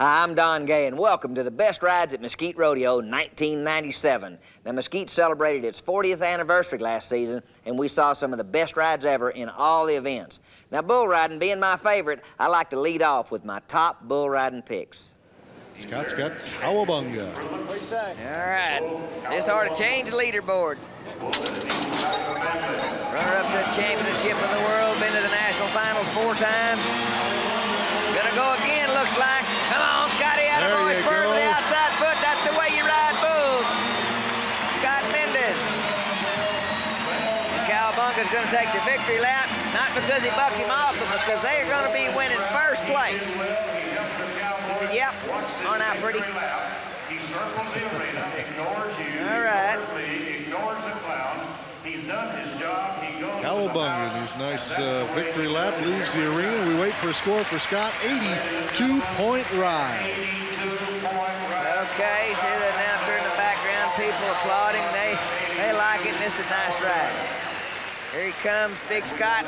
Hi, I'm Don Gay, and welcome to the Best Rides at Mesquite Rodeo 1997. Now, Mesquite celebrated its 40th anniversary last season, and we saw some of the best rides ever in all the events. Now, bull riding being my favorite, I like to lead off with my top bull riding picks. Scott's got Cowabunga. What do you say? All right, this ought to change the leaderboard. Runner-up to the championship of the world, been to the national finals 4 times. Gonna go again, looks like. Come on, Scotty, out of boy, spur with the outside foot. That's the way you ride bulls. Scott Mendez. And Cowabunga's gonna take the victory lap, not because he bucked him off, but because they are gonna be winning first place. He said, yep, aren't I pretty? He circles the arena, ignores you. All right. Ignores the clowns. He's done his job. He goes. Cowabunga, his nice victory lap, leaves the arena. We wait for a score for Scott. 82-point ride. Okay, see the announcer in the background, people applauding. They like it, and it's a nice ride. Here he comes, Big Scott,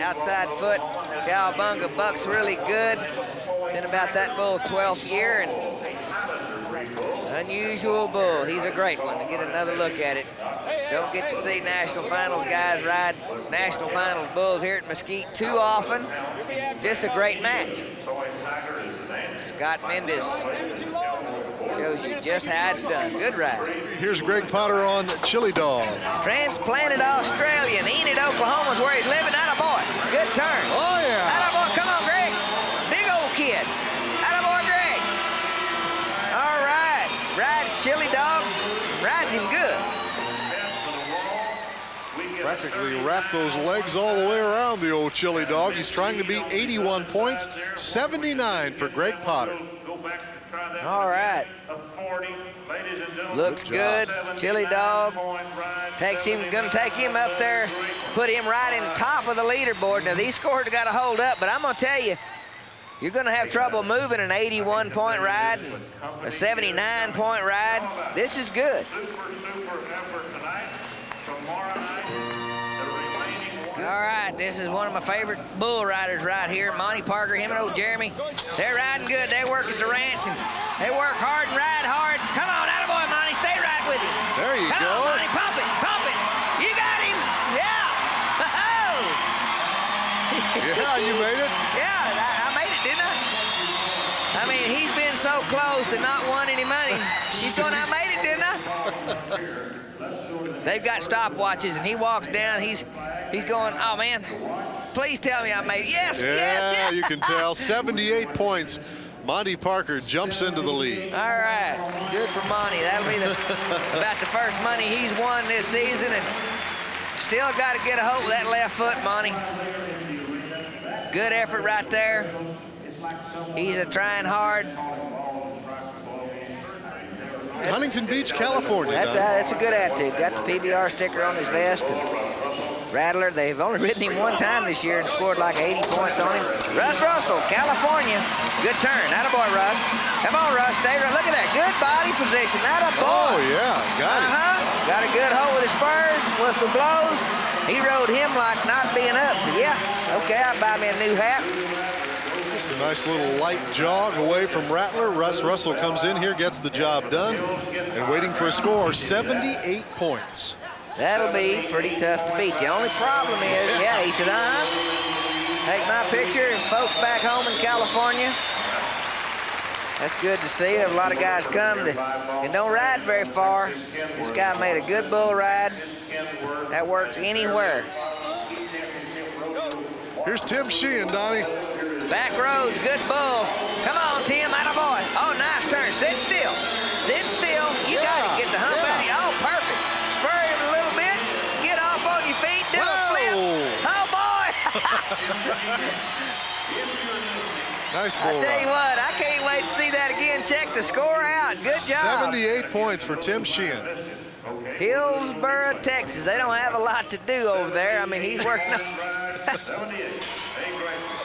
outside foot. Cowabunga bucks really good. It's in about that bull's 12th year, and unusual bull. He's a great one. To get another look at it. Don't get to see national finals guys ride national finals bulls here at Mesquite too often. Just a great match. Scott Mendez shows you just how it's done. Good ride. Here's Greg Potter on Chili Dog. Transplanted Australian. Enid, Oklahoma's where he's living. Attaboy. Good turn. Oh, yeah. Attaboy. Come on, Greg. Big old kid. Attaboy, Greg. All right. Rides Chili Dog. Rides him good. Practically wrapped those legs all the way around the old Chili Dog. He's trying to beat 81 points, 79 for Greg Potter. All right. Looks good. Chili Dog gonna take him up there, put him right in the top of the leaderboard. Now these scores got to hold up, but I'm gonna tell you, you're gonna have trouble moving an 81-point ride, a 79-point ride. This is good. All right, this is one of my favorite bull riders right here. Monty Parker, him and old Jeremy. They're riding good. They work at the ranch, and they work hard and ride hard. Come on, attaboy, Monty. Stay right with him. There you go. Come on, Monty. Pump it. Pump it. You got him. Yeah. Oh. Yeah, you made it. Yeah, I made it, didn't I? I mean, he's been so close to not wanting any money. She's going, I made it, didn't I? They've got stopwatches, and he walks down. He's going, oh, man, please tell me I made it. Yes, yeah, yes. You can tell. 78 points. Monty Parker jumps into the lead. All right, good for Monty. That'll be about the first money he's won this season, and still got to get a hold of that left foot, Monty. Good effort right there. He's trying hard. Huntington Beach, California. That's a good attitude. Got the PBR sticker on his vest. And Rattler, they've only ridden him 1 time this year and scored like 80 points on him. Russ Russell, California. Good turn. Attaboy, Russ. Come on, Russ. Stay right. Look at that. Good body position. Attaboy. Oh, yeah. Got it. Got a good hold with his spurs. Whistle blows. He rode him like not being up. So, yeah. Okay, I'll buy me a new hat. Just a nice little light jog away from Rattler. Russ Russell comes in here, gets the job done, and waiting for a score, 78 points. That'll be pretty tough to beat. The only problem is, yeah, he said, take my picture, and folks back home in California. That's good to see. A lot of guys come and don't ride very far. This guy made a good bull ride. That works anywhere. Here's Tim Sheehan, Donnie. Back roads, good bull. Come on, Tim, attaboy. Oh, nice turn. Sit still. Sit still. You got to get the hump out of you. Oh, perfect. Spur him a little bit. Get off on your feet. Do a flip. Oh, boy. Nice bull. I tell you what, I can't wait to see that again. Check the score out. Good job. 78 points for Tim Sheehan. Hillsboro, Texas. They don't have a lot to do over there. I mean, he's working.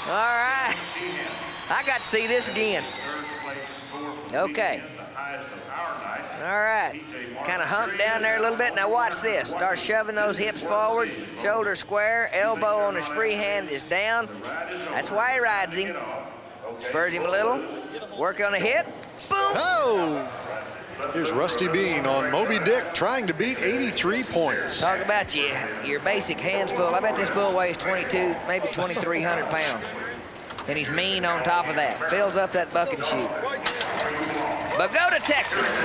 All right. I got to see this again. Okay. All right. Kind of hump down there a little bit. Now watch this. Start shoving those hips forward. Shoulder square. Elbow on his free hand is down. That's why he rides him. Spurs him a little. Work on a hit. Boom. Oh! Here's Rusty Bean on Moby Dick trying to beat 83 points. Talk about your basic hands full. I bet this bull weighs 22, maybe 2,300 pounds. And he's mean on top of that. Fills up that buck and shoot. But go to Texas.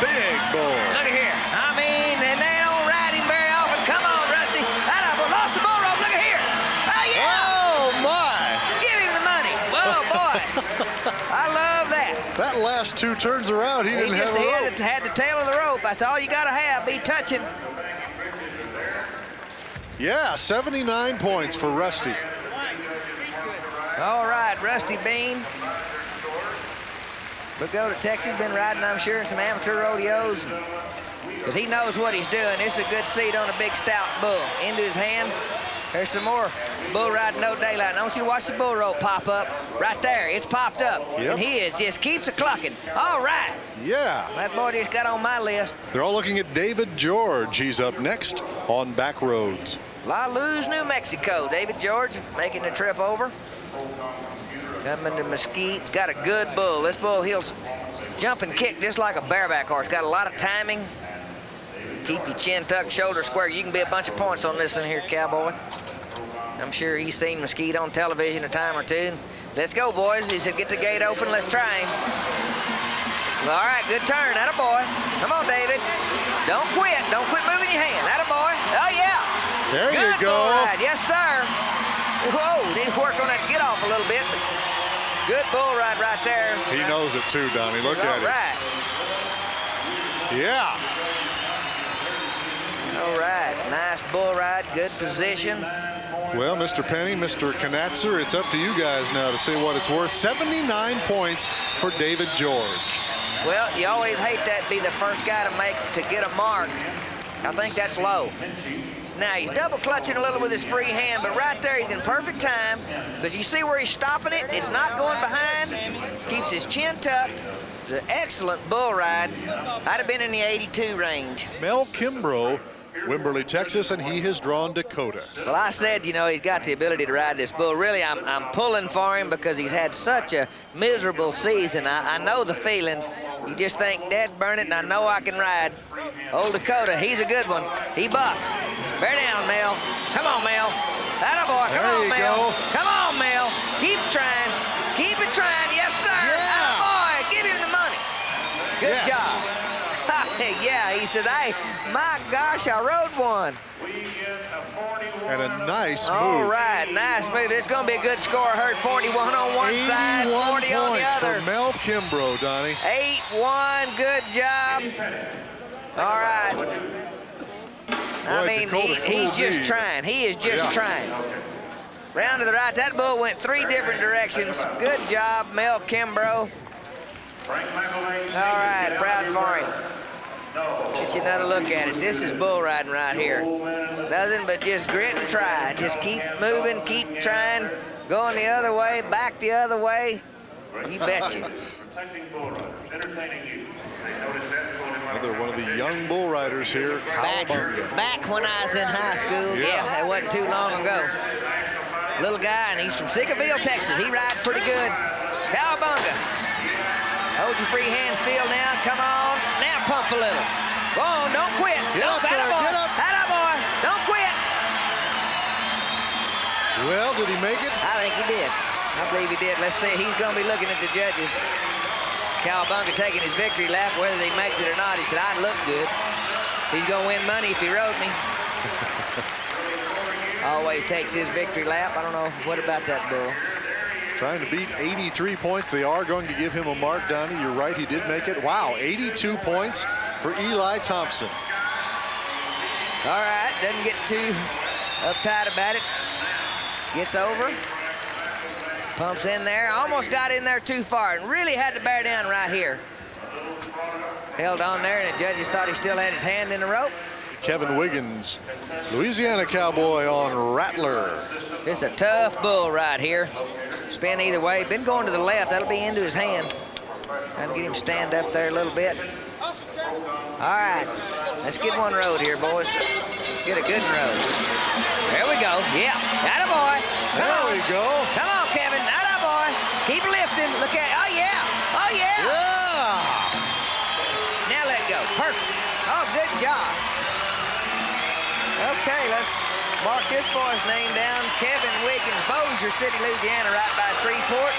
Big bull. Look at here. I mean, and they don't ride him very often. Come on, Rusty. That lost the bull rope. Look at here. Oh, yeah. Oh, my. Give him the money. Oh, boy. I love that. That last two turns around, he didn't have a rope. Had the tail of the rope. That's all you got to have. Be touching. Yeah, 79 points for Rusty. All right, Rusty Bean. We'll go to Texas. Been riding, I'm sure, in some amateur rodeos. Because he knows what he's doing. This is a good seat on a big, stout bull. Into his hand. There's some more bull riding no daylight. And I want you to watch the bull rope pop up. Right there. It's popped up. Yep. And he just keeps a-clucking. All right. Yeah. That boy just got on my list. They're all looking at David George. He's up next on Back Roads. La Luz, New Mexico. David George making the trip over. Coming to Mesquite. He's got a good bull. This bull, he'll jump and kick just like a bareback horse. Got a lot of timing. Keep your chin tucked, shoulder square. You can be a bunch of points on this in here, cowboy. I'm sure he's seen Mesquite on television a time or two. Let's go, boys. He said, get the gate open. Let's try him. All right, good turn. Atta boy. Come on, David. Don't quit. Don't quit moving your hand. Atta boy. Oh, yeah. There good you go. Bull ride. Yes, sir. Whoa, need to work on that get off a little bit. Good bull ride right there. He knows it too, Donnie. Look at him. All right. Yeah. All right, nice bull ride, good position. Well, Mr. Penny, Mr. Knatzer, it's up to you guys now to say what it's worth. 79 points for David George. Well, you always hate that be the first guy to get a mark. I think that's low. Now, he's double clutching a little with his free hand, but right there he's in perfect time because you see where he's stopping it? It's not going behind. Keeps his chin tucked. It's an excellent bull ride. I'd have been in the 82 range. Mel Kimbrough, Wimberley, Texas, and he has drawn Dakota. Well, I said, you know, he's got the ability to ride this bull. Really, I'm pulling for him because he's had such a miserable season. I know the feeling. You just think, dead burn it, and I know I can ride. Old Dakota, he's a good one. He bucks. Bear down, Mel. Come on, Mel. Atta boy. Come on, Mel. Come on, Mel. Keep trying. Keep it trying. Yes, sir. Yeah. Atta boy. Give him the money. Good Yes. job. Yeah, he said, hey, my gosh, I rode one. And a nice move. All right, nice move. It's going to be a good score. I heard 41 on one side, 40 on the points other. for Mel Kimbrough, Donnie. 8-1, good job. All right. I mean, he's just trying. He is just trying. Round to the right. That bull went 3 different directions. Good job, Mel Kimbrough. All right, proud for him. Get you another look at it. This is bull riding right here. Nothing but just grit and try. Just keep moving, keep trying. Going the other way, back the other way. You betcha. Another one of the young bull riders here, Cowabunga. Back when I was in high school, yeah, it wasn't too long ago. Little guy, and he's from Sickaville, Texas. He rides pretty good. Cowabunga. Hold your free hand still now. Come on. Now pump a little. Go on. Don't quit. Get up there. Get up. Atta boy. Don't quit. Well, did he make it? I think he did. I believe he did. Let's see. He's going to be looking at the judges. Cowabunga taking his victory lap. Whether he makes it or not, he said, I look good. He's going to win money if he rode me. Always takes his victory lap. I don't know. What about that bull? Trying to beat 83 points. They are going to give him a mark, Donnie. You're right, he did make it. Wow, 82 points for Eli Thompson. All right, doesn't get too uptight about it. Gets over. Pumps in there. Almost got in there too far and really had to bear down right here. Held on there, and the judges thought he still had his hand in the rope. Kevin Wiggins, Louisiana Cowboy on Rattler. It's a tough bull right here. Spin either way. Been going to the left. That'll be into his hand. That'll get him stand up there a little bit. All right. Let's get one rode here, boys. Get a good rode. There we go. Yeah. Atta boy. There we go. Come on, Kevin. Atta boy. Look at it. Oh, yeah. Oh, yeah. Yeah! Now let go. Perfect. Oh, good job. Okay, let's mark this boy's name down. Kevin Wiggins, Bossier City, Louisiana, right by Shreveport.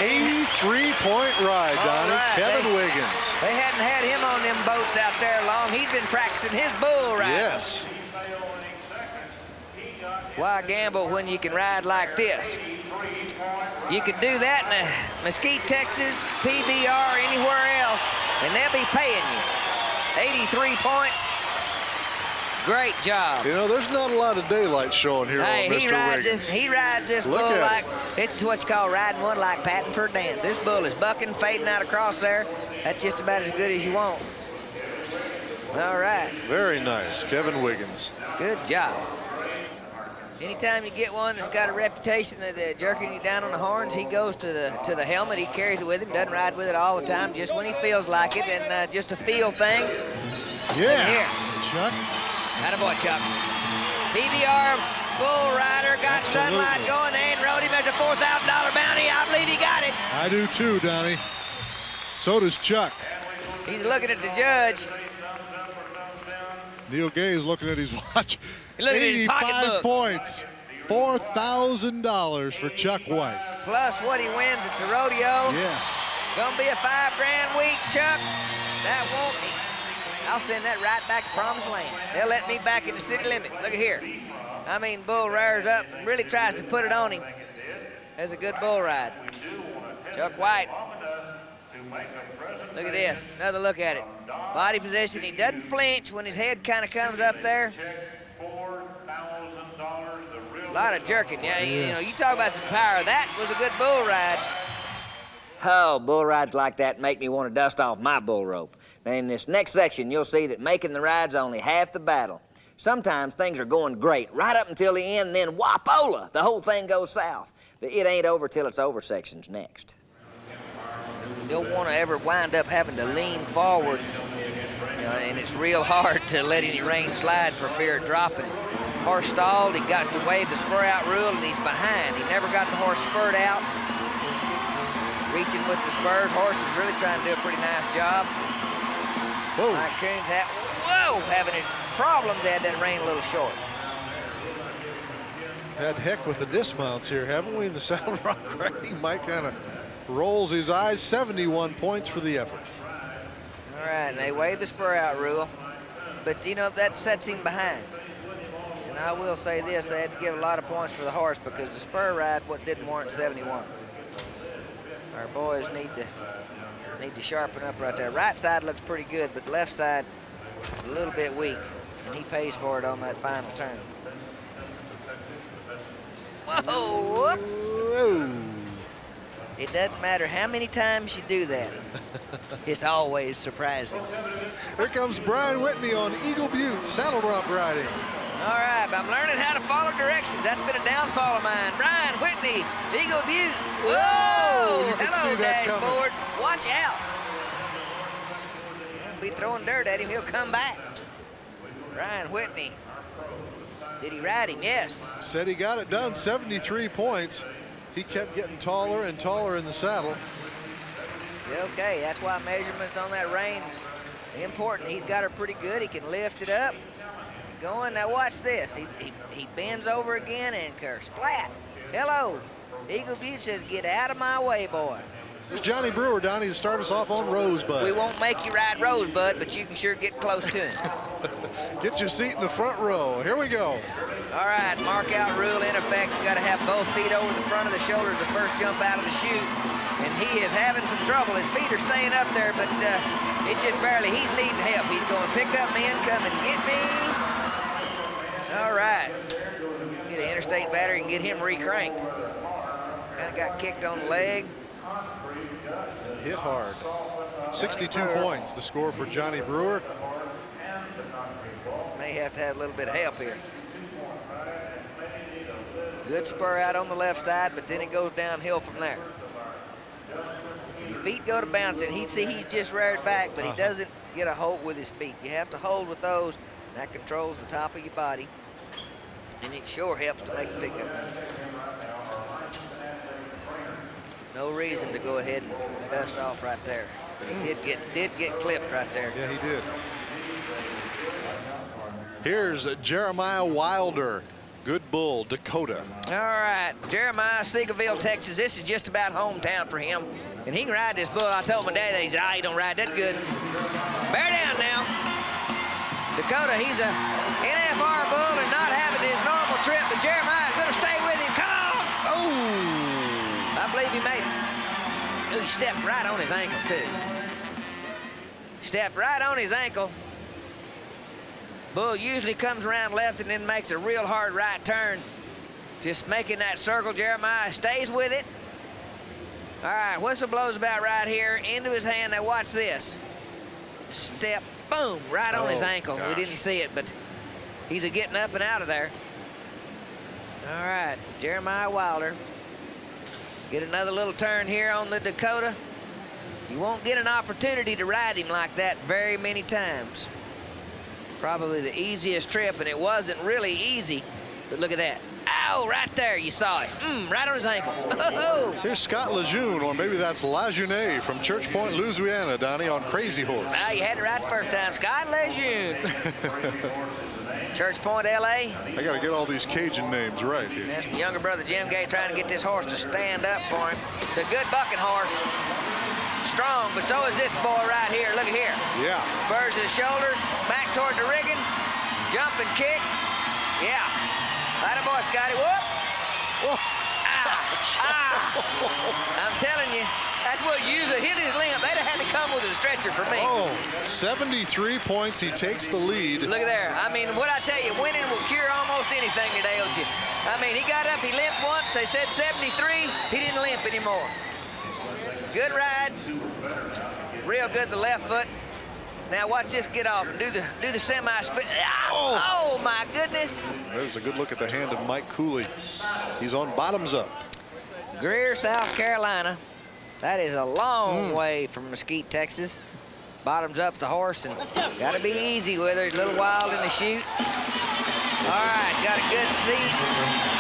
83-point ride, Donnie. right, Kevin Wiggins. They hadn't had him on them boats out there long. He's been practicing his bull ride. Yes. Why gamble when you can ride like this? You could do that in Mesquite, Texas, PBR, anywhere else, and they'll be paying you. 83 points. Great job. You know, there's not a lot of daylight showing here Hey, on Mr. Wiggins. he rides this Look bull at like him. it's what you call riding one like patting for a dance. This bull is bucking, fading out across there. That's just about as good as you want. All right. Very nice, Kevin Wiggins. Good job. Anytime you get one that's got a reputation of jerking you down on the horns, he goes to the helmet. He carries it with him. Doesn't ride with it all the time, just when he feels like it, and just a feel thing. Yeah. Here. Chuck. Attaboy, Chuck. PBR bull rider got Absolutely. sunlight going. They ain't rode him as a $4,000 bounty. I believe he got it. I do too, Donnie. So does Chuck. He's looking at the judge. Neil Gay is looking at his watch. He's looking at his 85 pocketbook. points. $4,000 for Chuck White. Plus what he wins at the rodeo. Yes. Gonna be a $5 grand week, Chuck. That won't be. I'll send that right back to Promised Land. They'll let me back in the city limits. Look at here. I mean, bull rears up and really tries to put it on him. That's a good bull ride. Chuck White. Look at this. Another look at it. Body position. He doesn't flinch when his head kind of comes up there. A lot of jerking. Yeah, you know, you talk about some power. That was a good bull ride. Oh, bull rides like that make me want to dust off my bull rope. Now, in this next section, you'll see that making the ride's only half the battle. Sometimes things are going great right up until the end, then wapola, the whole thing goes south. The it ain't over till it's over section's next. You don't want to ever wind up having to lean forward, you know, and it's real hard to let any rein slide for fear of dropping it. Horse stalled, he got to wave the spur out rule, and he's behind. He never got the horse spurred out. Reaching with the spurs, horse is really trying to do a pretty nice job. Whoa. Mike Coons having his problems, had that rein a little short. Had heck with the dismounts here, haven't we, in the Saddle Rock riding? Mike kind of rolls his eyes. 71 points for the effort. All right, and they wave the spur out rule, but you know, that sets him behind. And I will say this, they had to give a lot of points for the horse because the spur ride didn't warrant 71. Our boys need to sharpen up right there. Right side looks pretty good, but the left side a little bit weak, and he pays for it on that final turn. Whoa! Whoop. Whoa. It doesn't matter how many times you do that. It's always surprising. Here comes Brian Whitney on Eagle Butte Saddle Rock riding. All right, I'm learning how to follow directions. That's been a downfall of mine. Brian Whitney, Eagle Butte. Whoa! You can Hello, see that coming. dashboard. Watch out. Be throwing dirt at him. He'll come back. Brian Whitney. Did he ride him? Yes. Said he got it done. 73 points. He kept getting taller and taller in the saddle. Okay, that's why measurements on that rein is important. He's got her pretty good. He can lift it up. Going. Now watch this. He bends over again and splat. Hello. Eagle Butte says, get out of my way, boy. Here's Johnny Brewer, Donnie, to start us off on Rosebud. We won't make you ride Rosebud, but you can sure get close to him. Get your seat in the front row. Here we go. All right, mark out rule in effect. You got to have both feet over the front of the shoulders to first jump out of the chute. And he is having some trouble. His feet are staying up there, but it's just barely. He's needing help. He's going, pick up men, come and get me. All right. Get an interstate battery and get him recranked. Kind of got kicked on the leg. And hit hard. 62 points, the score for Johnny Brewer. May have to have a little bit of help here. Good spur out on the left side, but then it goes downhill from there. Your feet go to bouncing. He's just reared back, but he doesn't get a hold with his feet. You have to hold with those. That controls the top of your body, and it sure helps to make the pickup. No reason to go ahead and dust off right there. But he did get clipped right there. Yeah, he did. Here's Jeremiah Wilder. Good bull, Dakota. All right, Jeremiah, Seagoville, Texas. This is just about hometown for him. And he can ride this bull. I told my dad that. He said, he don't ride that good. Bear down now. Dakota, he's a NFR bull and not having his normal trip, but Jeremiah's gonna stay with him. Come on! Oh! I believe he made it. Ooh, he stepped right on his ankle, too. Stepped right on his ankle. Bull usually comes around left and then makes a real hard right turn. Just making that circle. Jeremiah stays with it. All right, whistle blows about right here. Into his hand. Now watch this. Step, boom, right on his ankle. Gosh. We didn't see it, but he's getting up and out of there. All right, Jeremiah Wilder. Get another little turn here on the Dakota. You won't get an opportunity to ride him like that very many times. Probably the easiest trip, and it wasn't really easy, but look at that. Ow, right there, you saw it. Right on his ankle. Oh. Here's Scott Lejeune, or maybe that's Lejeune from Church Point, Louisiana, Donnie, on Crazy Horse. Well, you had it right the first time. Scott Lejeune. Church Point, L.A. I got to get all these Cajun names right here. That's my younger brother Jim Gay trying to get this horse to stand up for him. It's a good bucking horse. Strong, but so is this boy right here. Look at here. Yeah. Spurs to the shoulders, back toward the rigging, jump and kick. Yeah. Atta boy, Scotty. Whoop. Oh. I'm telling you, that's what usually hit his limp. They'd have had to come with a stretcher for me. Oh, 73 points. He takes the lead. Look at there. I mean, what I tell you, winning will cure almost anything that ails you. I mean, he got up, he limped once. They said 73. He didn't limp anymore. Good ride. Real good the left foot. Now watch this get off and do the semi-split. Oh my goodness. There's a good look at the hand of Mike Cooley. He's on bottoms up. Greer, South Carolina. That is a long way from Mesquite, Texas. Bottoms up the horse, and got to be easy with her. A little wild in the chute. All right, got a good seat.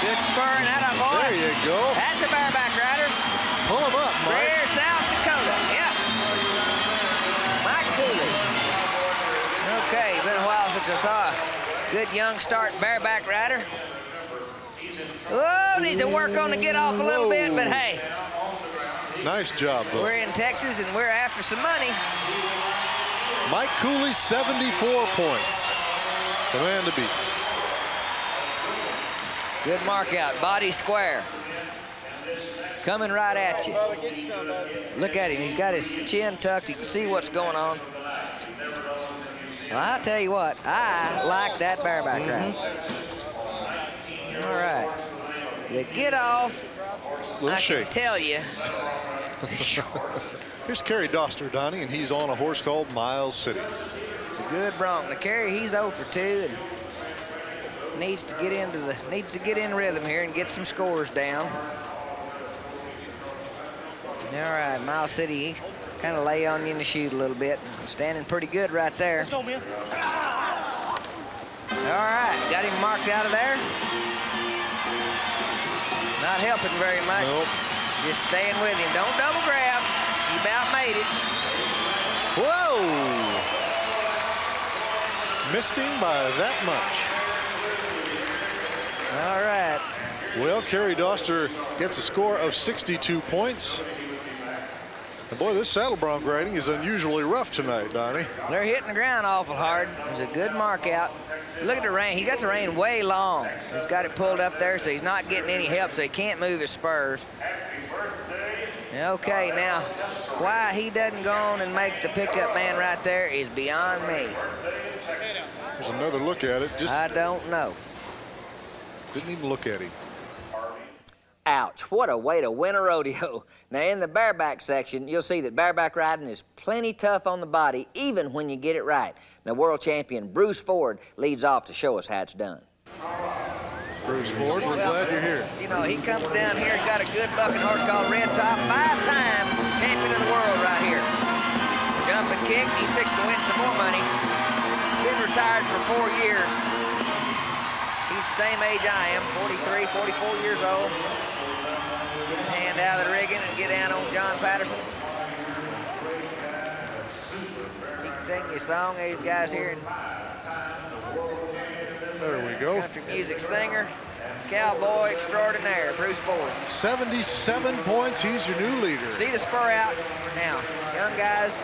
Good spur, and that boy. There you go. That's a bareback rider. Pull him up, Mike. Greer, South Dakota. Yes. Mike Cooley. Okay, been a while since I saw a good young start bareback rider. Oh, needs to work on the get off a little bit, but hey. Nice job, though. We're in Texas, and we're after some money. Mike Cooley, 74 points. The man to beat. Good mark out, body square. Coming right at you. Look at him, he's got his chin tucked. You can see what's going on. Well, I'll tell you what, I like that bareback ride. All right, the get off, Little I shake. can tell you. Here's Kerry Doster, Donnie, and he's on a horse called Miles City. It's a good bronc. Now, Kerry, he's 0 for 2 and needs to get in rhythm here and get some scores down. All right, Miles City, he kind of lay on you in the chute a little bit. Standing pretty good right there. Let's go, man. All right, got him marked out of there. Not helping very much. Nope. Just staying with him. Don't double grab. He about made it. Whoa! Missed him by that much. All right. Well, Kerry Doster gets a score of 62 points. And boy, this saddle bronc riding is unusually rough tonight, Donnie. They're hitting the ground awful hard. There's a good mark out. Look at the rein. He got the rein way long. He's got it pulled up there, so he's not getting any help, so he can't move his spurs. Okay, now, why he doesn't go on and make the pickup man right there is beyond me. There's another look at it. Just I don't know. didn't even look at him. Ouch, what a way to win a rodeo. Now, in the bareback section, you'll see that bareback riding is plenty tough on the body, even when you get it right. Now, world champion Bruce Ford leads off to show us how it's done. Bruce Ford, we're glad you're here. You know, he comes down here and got a good bucking horse called Red Top, 5-time champion of the world right here. Jump and kick, he's fixing to win some more money. Been retired for 4 years. He's the same age I am, 43, 44 years old. Get his hand out of the rigging and get down on John Patterson. He can sing you a song. These guys here in There we go. country music singer, cowboy extraordinaire, Bruce Ford. 77 points. He's your new leader. See the spur out. Now, young guys,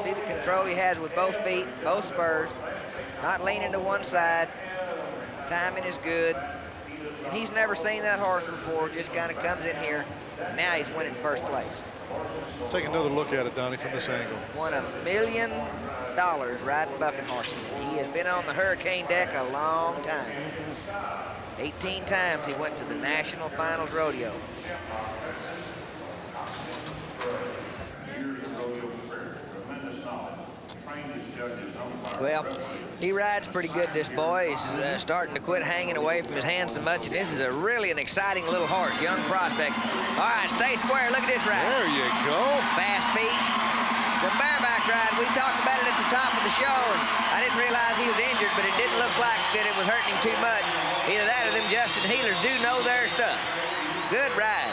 see the control he has with both feet, both spurs, not leaning to one side. Timing is good. And he's never seen that horse before, just kind of comes in here. Now he's winning first place. Take another look at it, Donnie, from this angle. Won $1 million riding bucking horses. He has been on the Hurricane deck a long time. 18 times he went to the National Finals Rodeo. Well, he rides pretty good, this boy. He's starting to quit hanging away from his hands so much, and this is really an exciting little horse, young prospect. All right, stay square. Look at this ride. There you go. Fast feet. The bareback ride, we talked about it at the top of the show, and I didn't realize he was injured, but it didn't look like that it was hurting him too much. Either that or them Justin Healers do know their stuff. Good ride.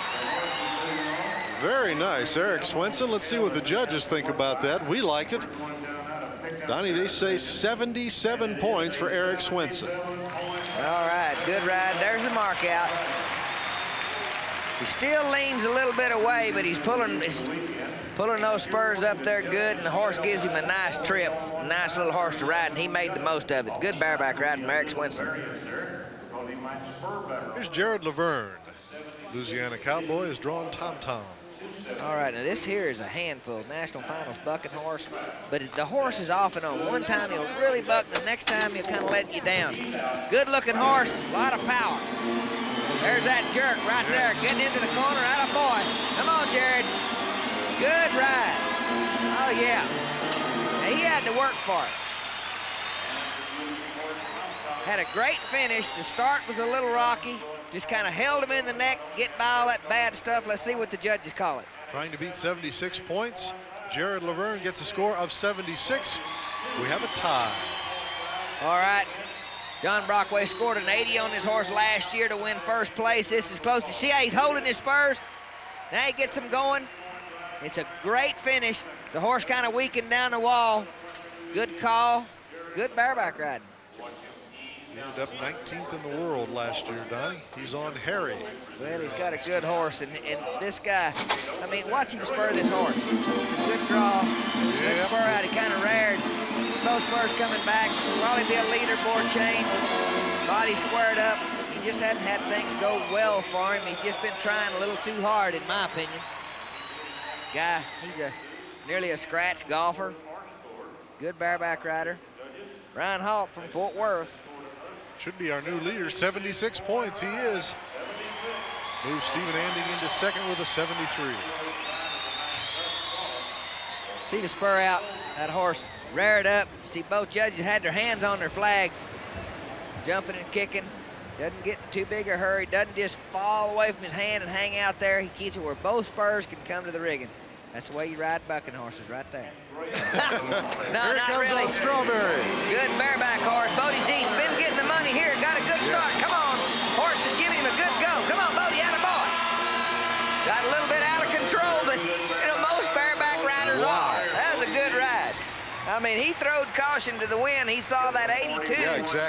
Very nice, Eric Swenson. Let's see what the judges think about that. We liked it. Donnie, they say 77 points for Eric Swenson. All right, good ride. There's the mark out. He still leans a little bit away, but he's pulling those spurs up there good, and the horse gives him a nice trip, a nice little horse to ride, and he made the most of it. Good bareback ride from Eric Swenson. Here's Jared Laverne. Louisiana Cowboy is drawn Tom-Tom. All right, now this here is a handful. National Finals bucking horse, but the horse is off and on. One time he'll really buck, the next time he'll kind of let you down. Good looking horse, a lot of power. There's that jerk right there, getting into the corner. Atta boy. Come on, Jared. Good ride. Oh, yeah. Now, he had to work for it. Had a great finish. The start was a little rocky. Just kind of held him in the neck, get by all that bad stuff. Let's see what the judges call it. Trying to beat 76 points. Jared Laverne gets a score of 76. We have a tie. All right. John Brockway scored an 80 on his horse last year to win first place. This is close. You see how he's holding his spurs? Now he gets them going. It's a great finish. The horse kind of weakened down the wall. Good call. Good bareback riding. He ended up 19th in the world last year, Donnie. He's on Harry. Well, he's got a good horse, and this guy, I mean, watch him spur this horse. It's a good draw, good spur out. He kind of rared. Both spurs coming back. Probably be a leaderboard change. Body squared up. He just hadn't had things go well for him. He's just been trying a little too hard, in my opinion. Guy, he's nearly a scratch golfer. Good bareback rider. Ryan Halt from Fort Worth. Should be our new leader, 76 points. He is. Moves Stephen Anding into second with a 73. See the spur out. That horse reared up. See, both judges had their hands on their flags. Jumping and kicking. Doesn't get in too big a hurry. Doesn't just fall away from his hand and hang out there. He keeps it where both spurs can come to the rigging. That's the way you ride bucking horses, right there. No, Here not comes really. on Strawberry. Good bareback horse. Bodie D's been getting the money here. Got a good start. Come on. Horse is giving him a good go. Come on, Bodie, atta boy. Got a little bit out of control, but you know, most bareback riders are. That was a good ride. I mean, he throwed caution to the wind. He saw that 82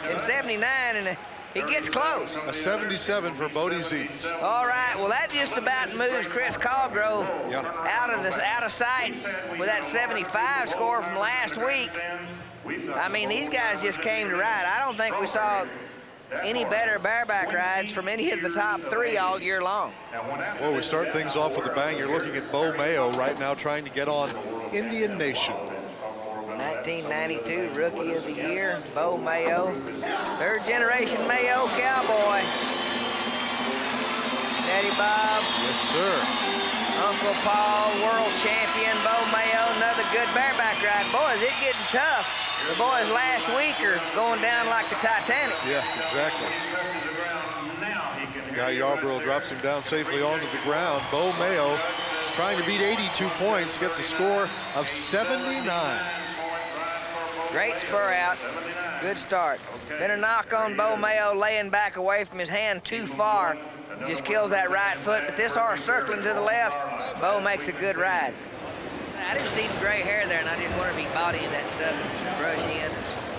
and 79, and he gets close. A 77 for Bodie Zeitz. All right, well, that just about moves Chris Colgrove out of sight with that 75 score from last week. I mean, these guys just came to ride. I don't think we saw any better bareback rides from any of the top three all year long. Well, we start things off with a bang. You're looking at Bo Mayo right now trying to get on Indian Nation. 1992 Rookie of the Year, Bo Mayo. Third generation Mayo cowboy. Daddy Bob. Yes, sir. Uncle Paul, world champion, Bo Mayo, another good bareback ride. Boys, it's getting tough. The boys last week are going down like the Titanic. Yes, exactly. Guy Yarborough drops him down safely onto the ground. Bo Mayo, trying to beat 82 points, gets a score of 79. Great spur out, good start. Been a knock on Bo Mayo laying back away from his hand too far. just kills that right foot. But this horse circling to the left, Bo makes a good ride. I didn't see some gray hair there, and I just wondered if he bought any of that stuff and brush in.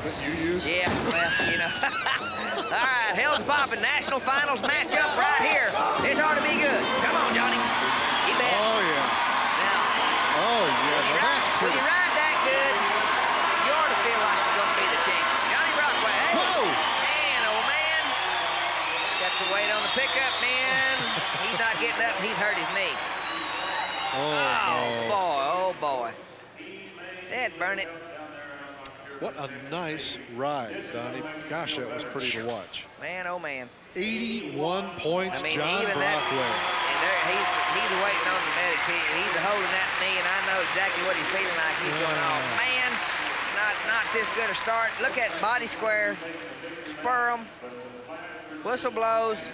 That you use? Yeah, well, you know. All right, hell's popping. National finals matchup right here. This ought to be good. Come on, Johnny. You bet. Oh, yeah. Now, Oh, yeah. Now that's when pretty. you ride that good, you ought to feel like you're going to be the champion. Johnny Brockway, hey. Whoa! Man, oh, man. Got the weight on the pickup, man. He's not getting up, and he's hurt his knee. Oh, no. Boy, oh, boy. Dad, burn it. What a nice ride, Donnie. Gosh, that was pretty to watch. Man, oh, man. 81 points, I mean, John even that, Brockway. and he's waiting on the medics. He's holding that knee, and I know exactly what he's feeling like. He's going, oh, man, not this good a start. Look at body square, spur him, whistle blows.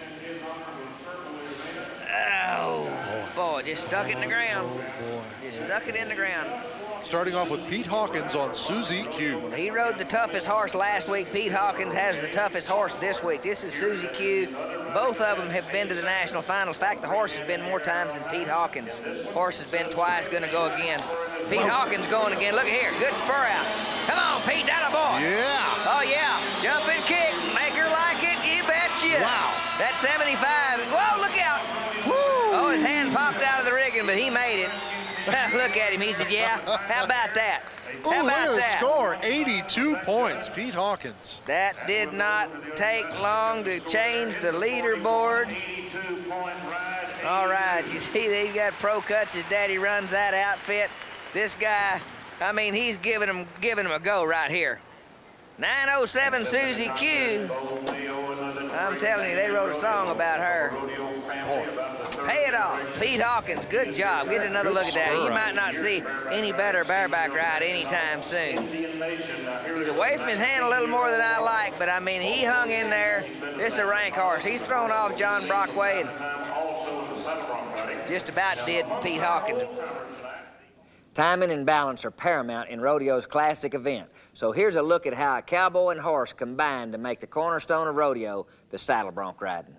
Oh, boy, just stuck it in the ground. Oh, boy. Just stuck it in the ground. Starting off with Pete Hawkins on Susie Q. He rode the toughest horse last week. Pete Hawkins has the toughest horse this week. This is Susie Q. Both of them have been to the national finals. In fact, the horse has been more times than Pete Hawkins. Horse has been twice, gonna go again. Pete Hawkins going again. Look here, good spur out. Come on, Pete, that a boy. Yeah. Oh, yeah, jump and kick, make her like it, you betcha. Wow. That's 75. Whoa, look out. Woo. Oh, his hand popped out of the rigging, but he made it. Look at him, he said, yeah, how about that? Ooh, How look about at the that? score, 82 points, Pete Hawkins. That did not take long to change the leaderboard. All right, you see they've got Pro Cuts. His daddy runs that outfit. This guy, I mean, he's giving him a go right here. 907 Susie Q. I'm telling you, they wrote a song about her. Pay it off. Pete Hawkins, good job. Get another look at that. You might not see any better bareback ride anytime soon. He's away from his hand a little more than I like, but I mean, he hung in there. This is a rank horse. He's thrown off John Brockway and just about did Pete Hawkins. Timing and balance are paramount in rodeo's classic event. So here's a look at how a cowboy and horse combine to make the cornerstone of rodeo, the saddle bronc riding.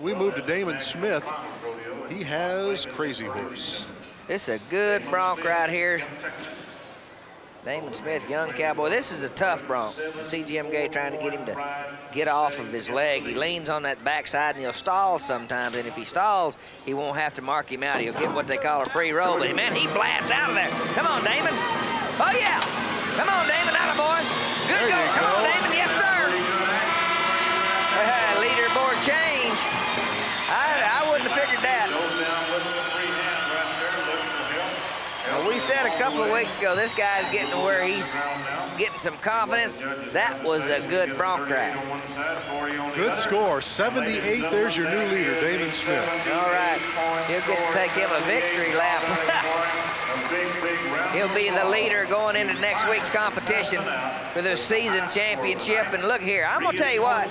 We move to Damon Smith. He has Crazy Horse. This is a good bronc right here. Damon Smith, young cowboy. This is a tough bronc. You see Jim Gay trying to get him to get off of his leg. He leans on that backside and he'll stall sometimes. And if he stalls, he won't have to mark him out. He'll get what they call a free roll. But man, he blasts out of there. Come on, Damon. Oh yeah. Come on, Damon. Attaboy. Good go. Come on, Damon. Yes, sir. Leaderboard change. I wouldn't have figured that. Well, we said a couple of weeks ago, this guy's getting to where he's getting some confidence. That was a good bronc ride. Good score, 78. There's your new leader, Damon Smith. All right, he'll get to take him a victory lap. He'll be the leader going into next week's competition for the season championship. And look here, I'm gonna tell you what,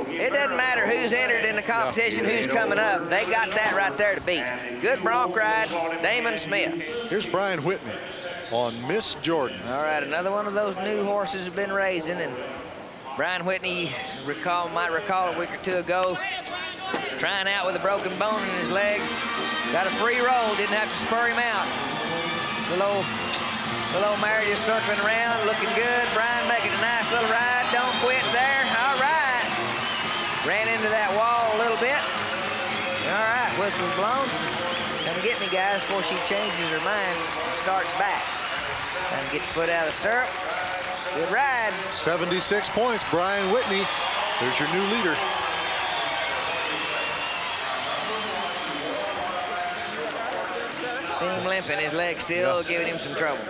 it doesn't matter who's entered in the competition, who's coming up. They got that right there to beat. Good bronc ride, Damon Smith. Here's Brian Whitney on Miss Jordan. All right, another one of those new horses has been raising, and Brian Whitney might recall a week or two ago, trying out with a broken bone in his leg. Got a free roll, didn't have to spur him out. Little old Mary just circling around, looking good. Brian making a nice little ride. Don't quit there. All right. Ran into that wall a little bit. All right, whistle's blown. She's gonna get me, guys, before she changes her mind and starts back. Trying to get your foot out of the stirrup. Good ride. 76 points, Brian Whitney. There's your new leader. See him limping, his leg still giving him some trouble.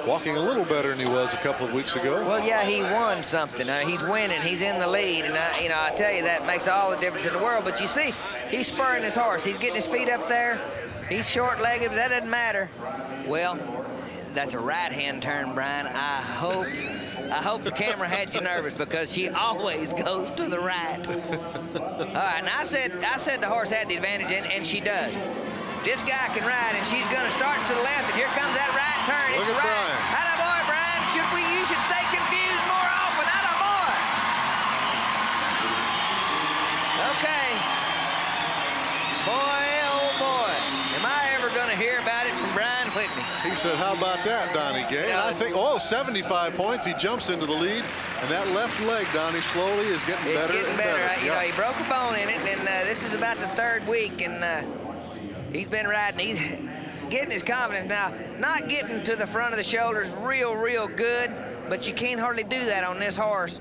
Walking a little better than he was a couple of weeks ago. Well, yeah, he won something. He's winning. He's in the lead, and I tell you that makes all the difference in the world. But you see, he's spurring his horse. He's getting his feet up there. He's short-legged, but that doesn't matter. Well, that's a right-hand turn, Brian. I hope the camera had you nervous because she always goes to the right. All right, and I said the horse had the advantage, and she does. This guy can ride, and she's going to start to the left, and here comes that right turn. Look it's at right. Brian. Attaboy, Brian. You should stay confused more often. Attaboy. to hear about it from Brian Whitney. He said, how about that, Donnie Gay? And I think, 75 points. He jumps into the lead. And that left leg, Donnie, slowly is getting better. It's getting and better. better. You know, he broke a bone in it, and this is about the 3rd week, and he's been riding. He's getting his confidence now. Not getting to the front of the shoulders real good, but you can't hardly do that on this horse.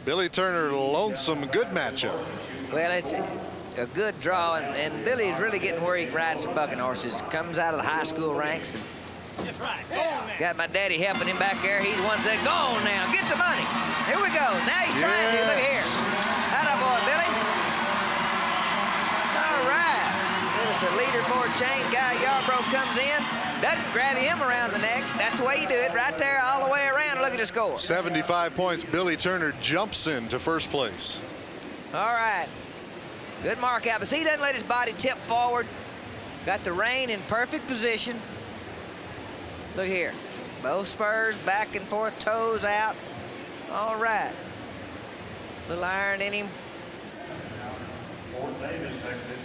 Billy Turner, lonesome, good matchup. Well, it's a good draw, and Billy's really getting where he rides some bucking horses. Comes out of the high school ranks. And got my daddy helping him back there. He's one said, go on now, get the money. Here we go. Now he's trying to. Look here. Atta boy, Billy. All right. It's a leaderboard change. Guy Yarbrough comes in. Doesn't grab him around the neck. That's the way you do it. Right there all the way around. Look at the score. 75 points. Billy Turner jumps into first place. All right. Good mark out. But see, he doesn't let his body tip forward. Got the rein in perfect position. Look here. Both spurs back and forth, toes out. All right. Little iron in him.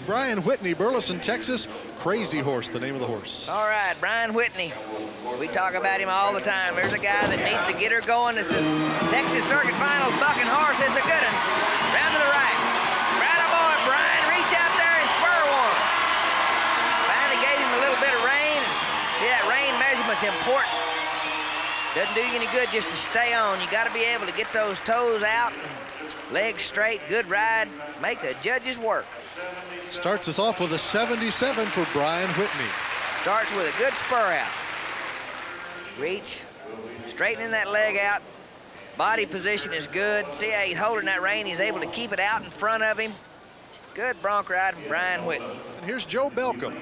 Brian Whitney, Burleson, Texas. Crazy Horse, the name of the horse. All right, Brian Whitney. We talk about him all the time. There's a guy that needs to get her going. This is Texas Circuit Finals bucking horse. It's a good one. Round to the right. Right boy, Brian. Reach out there and spur one. Finally gave him a little bit of rein. See, that rein measurement's important. Doesn't do you any good just to stay on. You got to be able to get those toes out, legs straight, good ride, make the judges work. Starts us off with a 77 for Brian Whitney. Starts with a good spur out. Reach, straightening that leg out. Body position is good. See how he's holding that rein? He's able to keep it out in front of him. Good bronc ride from Brian Whitney. And here's Joe Belcom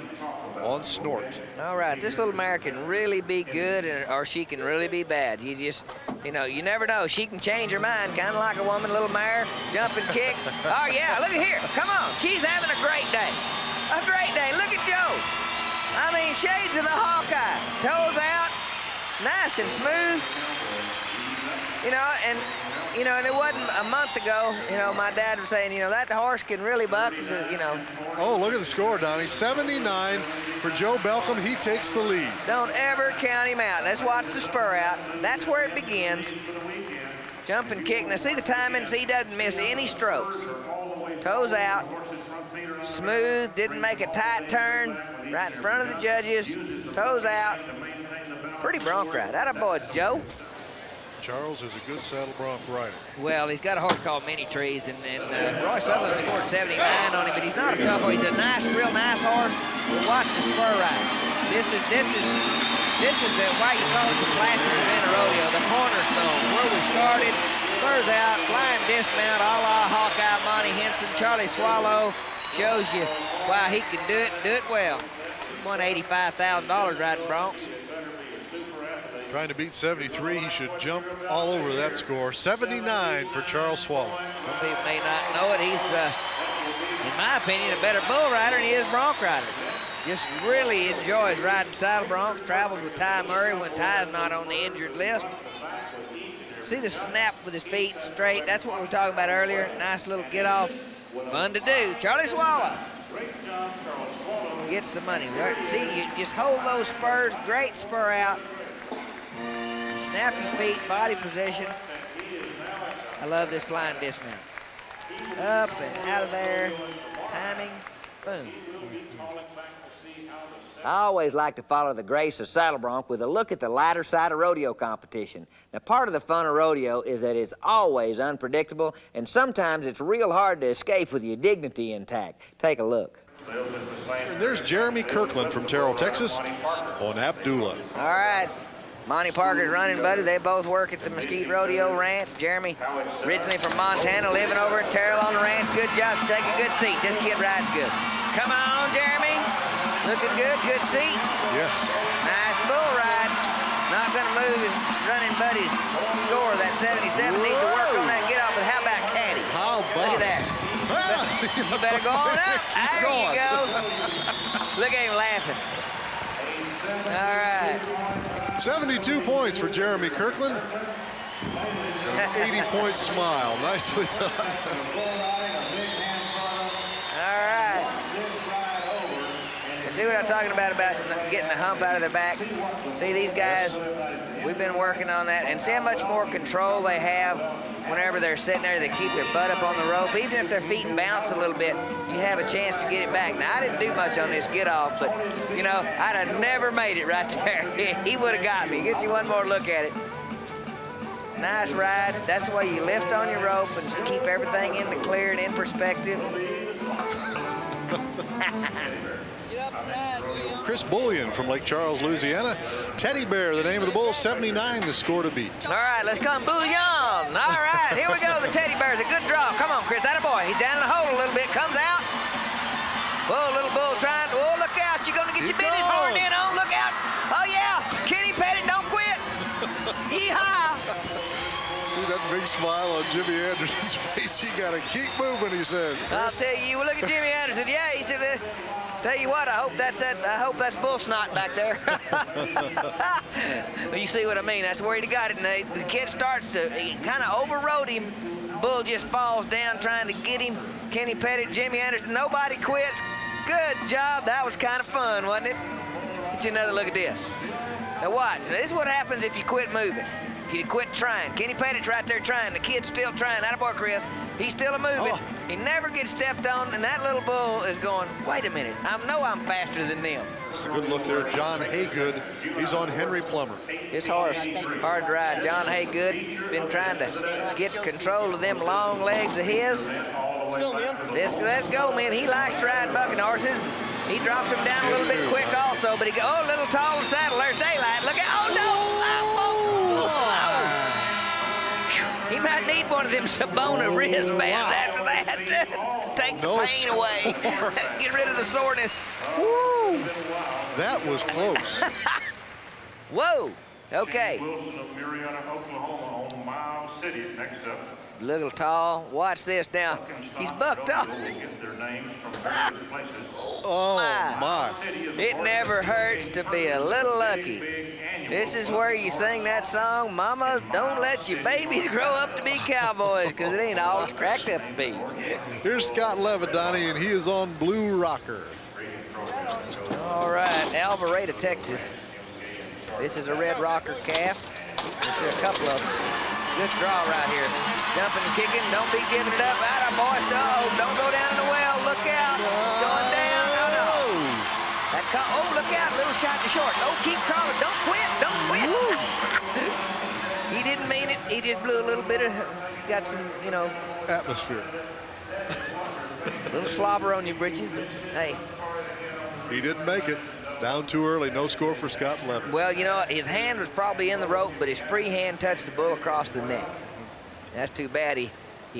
on Snort. All right, this little mare can really be good or she can really be bad. You just, you know, you never know. She can change her mind, kind of like a woman, little mare, jump and kick. Oh, yeah, look at here. Come on. She's having a great day. A great day. Look at Joe. I mean, shades of the Hawkeye. Toes out, nice and smooth. You know, and it wasn't a month ago, you know, my dad was saying, you know, that horse can really buck, you know. Oh, look at the score, Donnie. 79 for Joe Belcom. He takes the lead. Don't ever count him out. Let's watch the spur out. That's where it begins. Jump and kick. Now, see the timing? See, he doesn't miss any strokes. Toes out. Smooth. Didn't make a tight turn. Right in front of the judges. Toes out. Pretty bronc ride. Atta boy, Joe. Charles is a good saddle bronc rider. Well, he's got a horse called Many Trees, and Roy Sutherland scored 79 on him, but he's not a tough horse. He's a nice, real nice horse. But watch the spur ride. This is why you call it the classic event of rodeo, the cornerstone, where we started. Spurs out, flying dismount, a la Hawkeye, Monty Henson, Charlie Swallow. Shows you why he can do it well. Won $85,000 riding broncs. Trying to beat 73, he should jump all over that score. 79 for Charles Swallow. Some people may not know it. He's, in my opinion, a better bull rider than he is bronc rider. Just really enjoys riding saddle broncs. Travels with Ty Murray when Ty's not on the injured list. See the snap with his feet straight. That's what we were talking about earlier. Nice little get off. Fun to do. Charlie Swallow gets the money. See, you just hold those spurs. Great spur out. Snap your feet, body position. I love this flying dismount. Up and out of there. Timing, boom. I always like to follow the grace of saddle bronc with a look at the lighter side of rodeo competition. Now, part of the fun of rodeo is that it's always unpredictable, and sometimes it's real hard to escape with your dignity intact. Take a look. And there's Jeremy Kirkland from Terrell, Texas, on Abdullah. All right. Monty Parker's running buddy. They both work at the Mesquite Rodeo Ranch. Jeremy, originally from Montana, living over in Terrell on the ranch. Good job. Take a good seat. This kid rides good. Come on, Jeremy. Looking good. Good seat. Yes. Nice bull ride. Not going to move his running buddy's score. That 77 needs to work on that get off. But how about Caddy? How about Look at that. You better go on up. There you go. Look at him laughing. All right. 72 points for Jeremy Kirkland. An 80-point smile. Nicely done. All right. see what I'm talking about getting the hump out of their back? See, these guys, we've been working on that, and see how much more control they have whenever they're sitting there. They keep their butt up on the rope. Even if their feet bounce a little bit, you have a chance to get it back. Now, I didn't do much on this get off, but, you know, I'd have never made it right there. He would have got me. Get you one more look at it. Nice ride. That's the way you lift on your rope and keep everything in the clear and in perspective. Chris Bullion from Lake Charles, Louisiana. Teddy Bear, the name of the bull, 79, the score to beat. All right, let's come Bullion. All right, here we go. The Teddy Bear's a good draw. Come on, Chris, that a boy. He's down in the hole a little bit, comes out. Whoa, little bull's trying. Oh, look out. You're going to get your business horned in on. Look out. Oh, yeah. Kenny Pettit, don't quit. Yeehaw. See that big smile on Jimmy Anderson's face. He got to keep moving, he says. I'll tell you, well, look at Jimmy Anderson. Yeah, he said, tell you what, I hope that's bull snot back there. Well, you see what I mean? That's where he got it. And the kid starts to kind of overrode him. Bull just falls down trying to get him. Kenny Pettit, Jimmy Anderson, nobody quits. Good job. That was kind of fun, wasn't it? Get you another look at this. Now watch. Now, this is what happens if you quit moving. If you quit trying. Kenny Pettit's right there trying. The kid's still trying. Attaboy, Chris. He's still moving. Oh. He never gets stepped on, and that little bull is going, wait a minute. I know I'm faster than them. It's a good look there. John Haygood. He's on Henry Plummer. This horse, hard to ride. John Haygood been trying to get control of them long legs of his. Let's go, man. Let's go, man. He likes to ride bucking horses. He dropped him down a little bit quick also, but he go, oh, a little tall saddle. There's daylight. Look at, oh, no. He might need one of them Sabona wristbands after that. Take the pain away. Get rid of the soreness. Woo! That was close. Whoa. Okay. Wilson of Marietta, Oklahoma, on Miles City next up. Little tall. Watch this now. He's bucked off. Get their names from various places. Oh, my. It never hurts to be a little lucky. This is where you sing that song, Mama, don't let your babies grow up to be cowboys, because it ain't all it's cracked up to be. Here's Scott Levittani, and he is on Blue Rocker. All right, Alvarado, Texas. This is a red rocker calf. There's a couple of them. Good draw right here. Jumping and kicking. Don't be giving it up. Attaboy. Uh-oh. Don't go down in the well. Look out. Going down. Oh, no. Oh, look out. Little shot to short. Oh, keep crawling. Don't quit. Don't quit. He didn't mean it. He just blew a little bit of, got some, you know. Atmosphere. Little slobber on your britches, but hey. He didn't make it. Down too early. No score for Scott Levin. Well, you know, his hand was probably in the rope, but his free hand touched the bull across the neck. That's too bad. He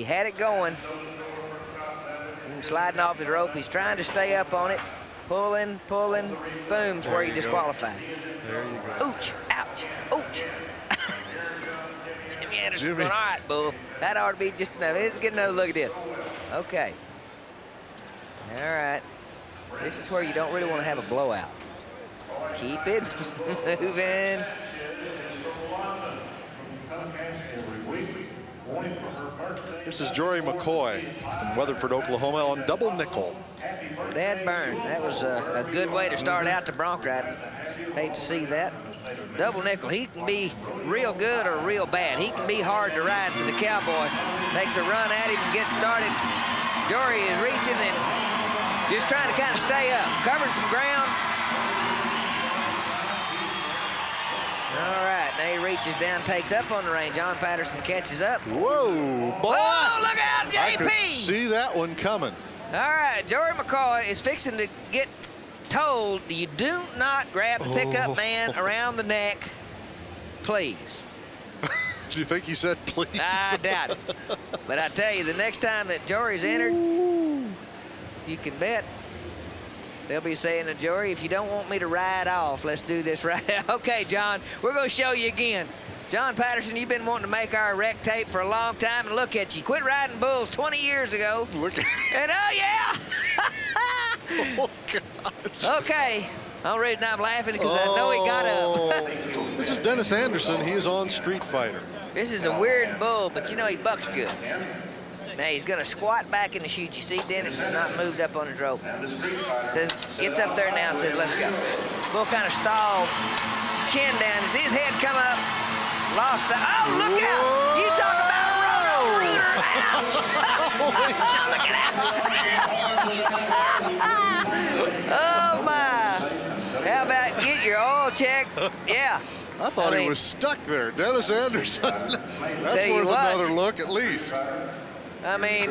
had it going. Sliding off his rope. He's trying to stay up on it. Pulling. Boom, where he disqualified. There you go. Ouch, ouch, ouch. Jimmy Anderson going, all right, bull. That ought to be just enough. Let's get another look at this. Okay. All right. This is where you don't really want to have a blowout. Keep it moving. This is Jory McCoy from Weatherford, Oklahoma on double nickel. Dad Burn. That was a good way to start out the bronc riding. Hate to see that. Double nickel. He can be real good or real bad. He can be hard to ride for the cowboy. Takes a run at him and gets started. Jory is reaching and just trying to kind of stay up, covering some ground. All right, now he reaches down, takes up on the rein. John Patterson catches up. Whoa, boy. Oh, look out, JP. I could see that one coming. All right, Jory McCoy is fixing to get told, you do not grab the pickup man around the neck, please. Do you think he said please? I doubt it. But I tell you, the next time that Jory's entered, you can bet they'll be saying to Jory, if you don't want me to ride off, let's do this right. Okay, John, we're going to show you again. John Patterson, you've been wanting to make our rec tape for a long time, and look at you. Quit riding bulls 20 years ago. Look at and oh, yeah. Oh, gosh. Okay. I'm ready now. I'm laughing because I know he got up. This is Dennis Anderson. He is on Street Fighter. This is a weird bull, but you know he bucks good. Now he's going to squat back in the chute. You see Dennis has not moved up on his rope. Says, gets up there now and says, let's go. Bull kind of stalls, chin down. You see his head come up. Lost the, oh, look out. You talk about a roto-rooter. Ouch. Oh, look at that. Oh, my. How about get your oil check? Yeah. I thought he was stuck there. Dennis Anderson. That's worth another look at least. I mean,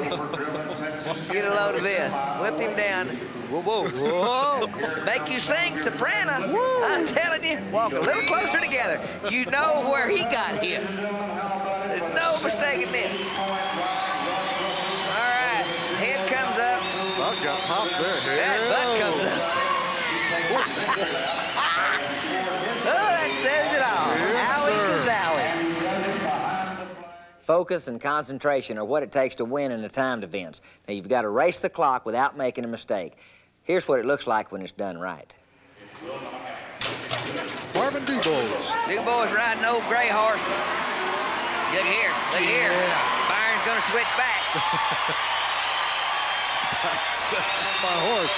get a load of this. Whip him down. Whoa, whoa, whoa. Make you sing soprano. Woo. I'm telling you, walk a little closer together. You know where he got hit. There's no mistaking this. All right, head comes up. Butt got popped there. That butt comes up. Oh, that says it all. Yes, Owie sir. zowie. Focus and concentration are what it takes to win in the timed events. Now, you've got to race the clock without making a mistake. Here's what it looks like when it's done right. Marvin Dubois. Dubois riding old gray horse. Look here, look here. Byron's going to switch back. That's my horse.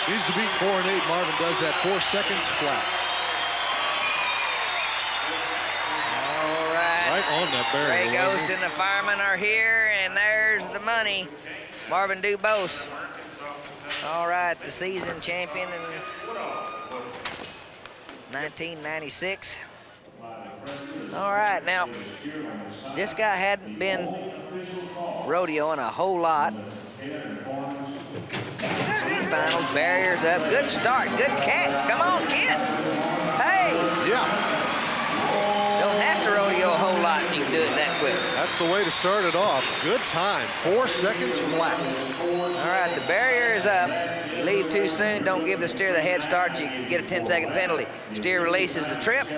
Needs to beat 4 and 8. Marvin does that 4 seconds flat. Right on that barrier. Ray Ghost and the firemen are here, and there's the money. Marvin Dubois. All right, the season champion in 1996. All right, now, this guy hadn't been rodeoing a whole lot. Ski finals, barriers up. Good start, good catch. Come on, kid. Hey. Yeah. Don't have to rodeo a whole lot and you can do it that quick. That's the way to start it off. Good time. 4 seconds flat. All right, the barrier is up. You leave too soon, don't give the steer the head start. You can get a 10-second penalty. Steer releases the trip.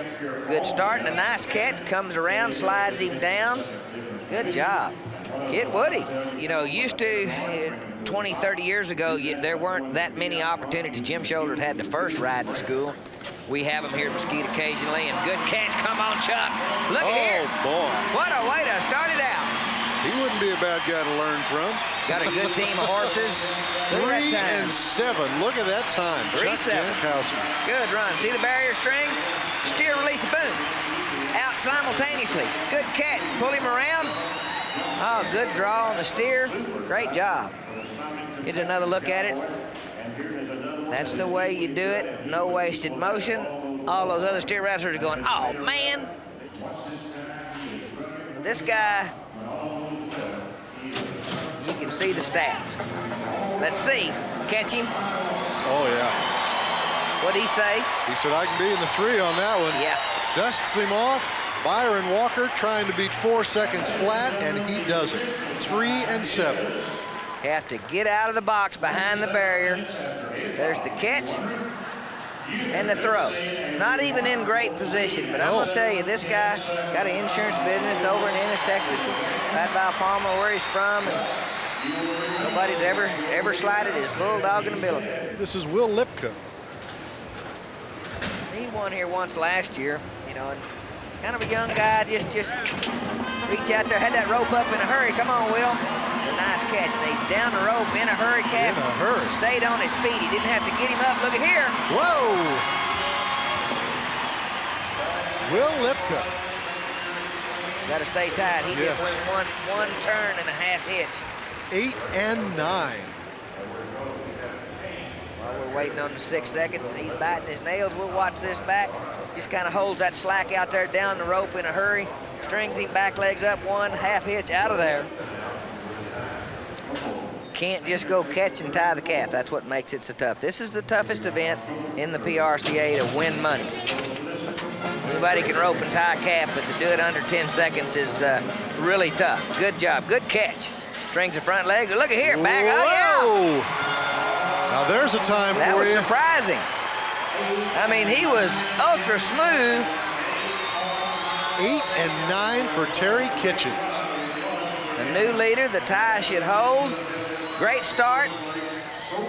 Good start and a nice catch. Comes around, slides him down. Good job. Kid Woody. You know, used to 20, 30 years ago, there weren't that many opportunities. Jim Shoulders had the first riding school. We have them here at Mesquite occasionally, and good catch. Come on, Chuck. Look here. Oh, boy. What a way to start it out. He wouldn't be a bad guy to learn from. Got a good team of horses. 3 Look at that time. and 7. Look at that time. 3-7. Chuck Jankowski. Good run. See the barrier string? Steer release, boom. Out simultaneously. Good catch. Pull him around. Oh, good draw on the steer. Great job. Get another look at it. That's the way you do it. No wasted motion. All those other steer wrestlers are going, oh, man. This guy, you can see the stats. Let's see. Catch him. Oh, yeah. What'd he say? He said, I can be in the 3 on that one. Yeah. Dusts him off. Byron Walker trying to beat 4 seconds flat, and he does it. 3 and 7. Have to get out of the box behind the barrier. There's the catch and the throw. Not even in great position, but I'm going to tell you, this guy got an insurance business over in Ennis, Texas, right by Palmer, where he's from, and nobody's ever slighted his bulldog in the middle. This is Will Lipka. He won here once last year, you know, and kind of a young guy, just reach out there, had that rope up in a hurry. Come on, Will. A nice catch. And he's down the rope in a hurry, Cap. In a hurry. Stayed on his feet. He didn't have to get him up. Look at here. Whoa! Will Lipka. Got to stay tight. He Yes. just went one turn and a half hitch. 8 and 9. While we're waiting on the 6 seconds, and he's biting his nails, we'll watch this back. Just kind of holds that slack out there down the rope in a hurry. Strings him back legs up, one half hitch out of there. Can't just go catch and tie the calf. That's what makes it so tough. This is the toughest event in the PRCA to win money. Anybody can rope and tie a calf, but to do it under 10 seconds is really tough. Good job, good catch. Strings the front leg. Look at here, back. Oh, yeah. Now there's a time That for was you. surprising. I mean, he was ultra smooth. 8 and 9 for Terry Kitchens. The new leader, the tie should hold. Great start.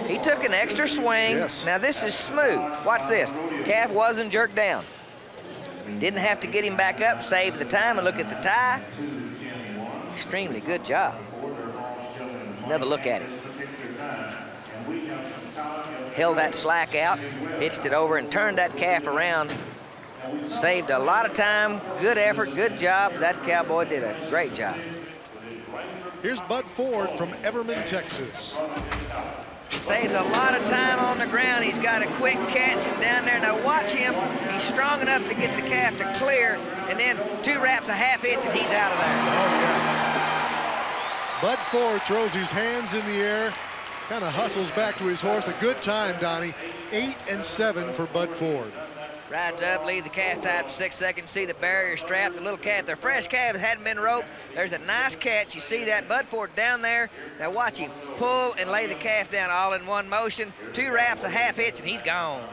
He took an extra swing. Yes. Now this is smooth. Watch this. Calf wasn't jerked down. Didn't have to get him back up, save the time, and look at the tie. extremely good job. Another look at it. Held that slack out, hitched it over, and turned that calf around. Saved a lot of time. Good effort, good job. That cowboy did a great job. Here's Bud Ford from Everman, Texas. Saves a lot of time on the ground. He's got a quick catch and down there. Now watch him. He's strong enough to get the calf to clear, and then 2 wraps, a half hitch, and he's out of there. Oh, yeah. Bud Ford throws his hands in the air, kind of hustles back to his horse. A good time, Donnie. 8 and 7 for Bud Ford. Rides up, leave the calf tied for 6 seconds. See the barrier strapped, the little calf. They're fresh calves, hadn't been roped. There's a nice catch. You see that Bud Ford down there. Now watch him pull and lay the calf down all in one motion. 2 wraps, a half hitch, and he's gone.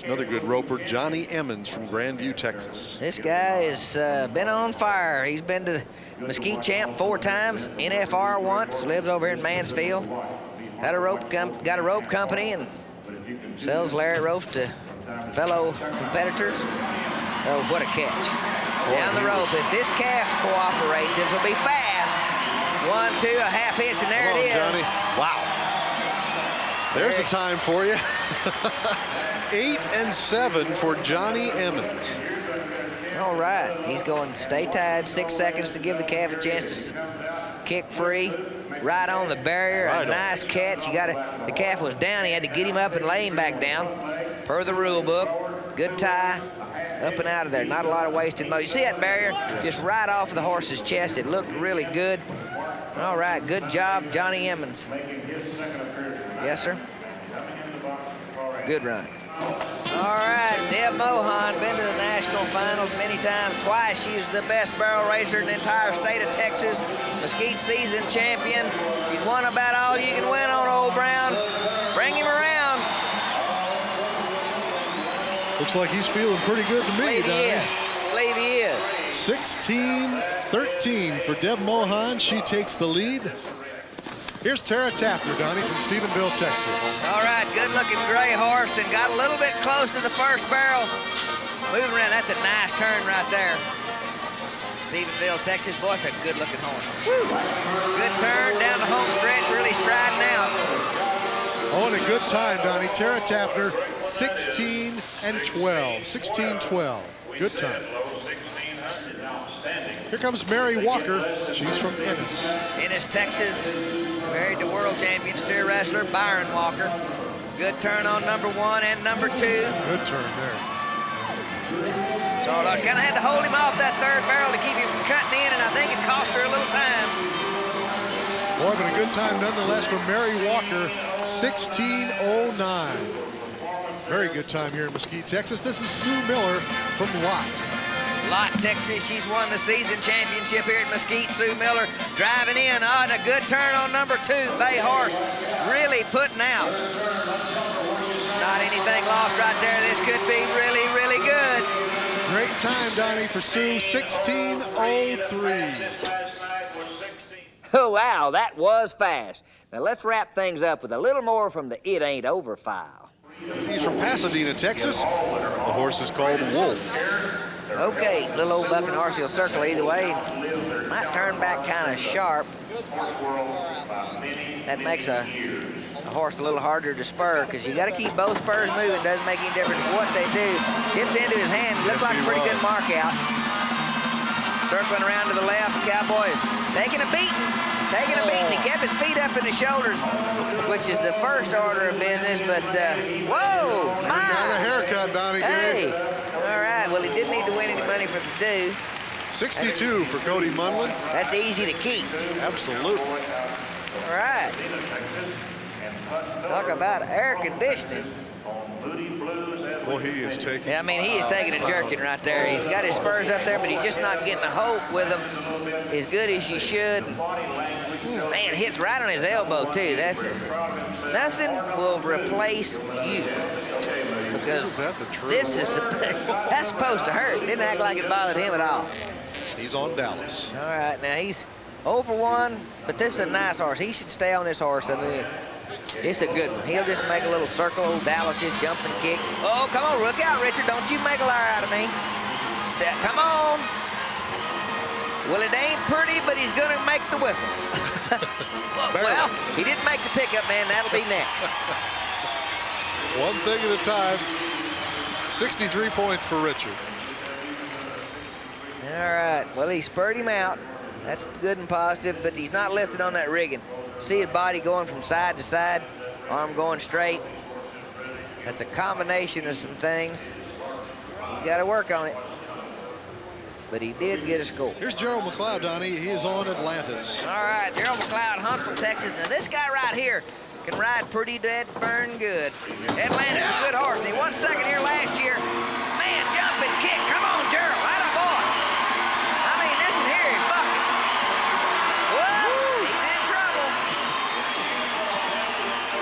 Another good roper, Johnny Emmons from Grandview, Texas. This guy has been on fire. He's been to the Mesquite champ 4 times, NFR once, lives over here in Mansfield. Got a rope company and sells lariat ropes to fellow competitors. Oh, what a catch. Down the rope. If this calf cooperates, this will be fast. 1, 2, a half hitch, and there it is. Johnny. Wow. There's a time for you. 8 and 7 for Johnny Emmons. All right. He's going to stay tied. 6 seconds to give the calf a chance to kick free. Right on the barrier, a nice catch. The calf was down. He had to get him up and lay him back down, per the rule book. Good tie, up and out of there. Not a lot of wasted motion. You see that barrier? Just right off of the horse's chest. It looked really good. All right, good job, Johnny Emmons. Yes, sir. Good run. All right, Deb Mohan, been to the national finals many times, twice. She's the best barrel racer in the entire state of Texas. Mesquite season champion. She's won about all you can win on Old Brown. Bring him around. Looks like he's feeling pretty good to me, Donnie. Believe he is. 16-13 for Deb Mohan. She takes the lead. Here's Tara Tafner, Donnie, from Stephenville, Texas. All right, good-looking gray horse and got a little bit close to the first barrel. Moving around, that's a nice turn right there. Stephenville, Texas, boy, that's a good-looking horse. Woo. Good turn down the home stretch, really striding out. Oh, and a good time, Donnie. Tara Tafner, 16 and 12. 16-12. Good time. Here comes Mary Walker. She's from Ennis. Ennis, Texas. Married to world champion steer wrestler Byron Walker. Good turn on number 1 and number 2. Good turn there. So I kind of had to hold him off that third barrel to keep him from cutting in, and I think it cost her a little time. Boy, but a good time nonetheless for Mary Walker, 16:09. Very good time here in Mesquite, Texas. This is Sue Miller from Lott. Lott, Texas. She's won the season championship here at Mesquite. Sue Miller driving in. Oh, and a good turn on number 2. Bay horse really putting out. Not anything lost right there. This could be really, really good. Great time, Donnie, for Sue, 16:03. Oh, wow, that was fast. Now let's wrap things up with a little more from the It Ain't Over file. He's from Pasadena, Texas. The horse is called Wolf. Okay, little old bucking horse, he'll circle either way. Might turn back kind of sharp. That makes a horse a little harder to spur because you got to keep both spurs moving. Doesn't make any difference what they do. Tipped into his hand, looks like a pretty good mark out. Circling around to the left, Cowboys taking a beating. Taking a beating. He kept his feet up in his shoulders, which is the first order of business, but whoa, my. Got a haircut, Donnie. Hey, all right, well, he didn't need to win any money for the due. 62 for Cody Munlin. That's easy to keep. Absolutely. All right. Talk about air conditioning. Well, he is taking. Yeah, I mean, he is taking a jerking right there. He's got his spurs up there, but he's just not getting a hope with them as good as you should. Man, hits right on his elbow, too. That's nothing will replace you. Because Isn't that the truth? this is, that's supposed to hurt. Didn't act like it bothered him at all. He's on Dallas. All right, now he's 0 for 1, but this is a nice horse. He should stay on this horse. I mean, it's a good one. He'll just make a little circle. Dallas just jump and kick. Oh, come on, look out, Richard. Don't you make a liar out of me. Come on. Well, it ain't pretty, but he's gonna make the whistle. Well, he didn't make the pickup, man. That'll be next. One thing at a time. 63 points for Richard. All right, well, he spurred him out. That's good and positive, but he's not lifted on that rigging. See his body going from side to side, arm going straight. That's a combination of some things. He's got to work on it. But he did get a score. Here's Gerald McLeod, Donnie. He is on Atlantis. All right, Gerald McLeod, Huntsville, Texas. Now, this guy right here can ride pretty dead burn good. Atlantis, a good horse. He won second here last year. Man, jumping kick. Come on, Gerald. Atta boy. I mean, listen here. He's bucking. Whoop, he's in trouble.